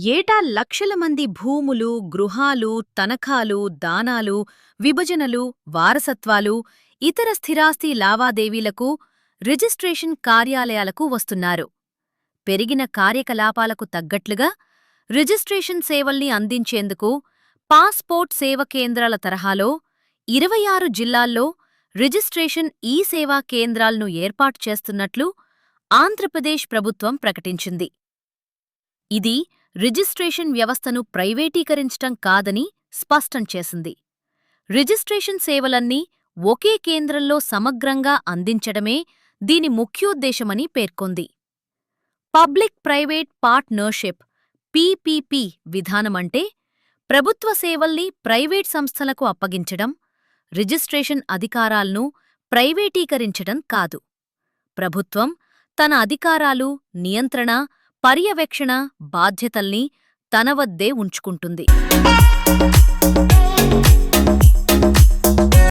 ఏటా లక్షల మంది భూములు, గృహాలు, తనఖాలు, దానాలు, విభజనలు, వారసత్వాలు, ఇతర స్థిరాస్తి లావాదేవీలకు రిజిస్ట్రేషన్ కార్యాలయాలకు వస్తున్నారు. పెరిగిన కార్యకలాపాలకు తగ్గట్లుగా రిజిస్ట్రేషన్ సేవల్ని అందించేందుకు పాస్పోర్ట్ సేవ కేంద్రాల తరహాలో 26 జిల్లాల్లో రిజిస్ట్రేషన్ ఈ-సేవా కేంద్రాలను ఏర్పాటు చేస్తున్నట్లు ఆంధ్రప్రదేశ్ ప్రభుత్వం ప్రకటించింది. ఇది రిజిస్ట్రేషన్ వ్యవస్థను ప్రైవేటీకరించటం కాదని స్పష్టం చేసింది. రిజిస్ట్రేషన్ సేవలన్నీ ఒకే కేంద్రంలో సమగ్రంగా అందించడమే దీని ముఖ్యోద్దేశమని పేర్కొంది. పబ్లిక్ ప్రైవేట్ పార్ట్నర్షిప్ పీపీపీ విధానమంటే ప్రభుత్వ సేవల్ని ప్రైవేట్ సంస్థలకు అప్పగించడం, రిజిస్ట్రేషన్ అధికారాలను ప్రైవేటీకరించడం కాదు. ప్రభుత్వం తన అధికారాలు, నియంత్రణ, పర్యవేక్షణ బాధ్యతల్ని తన వద్దే ఉంచుకుంటుంది.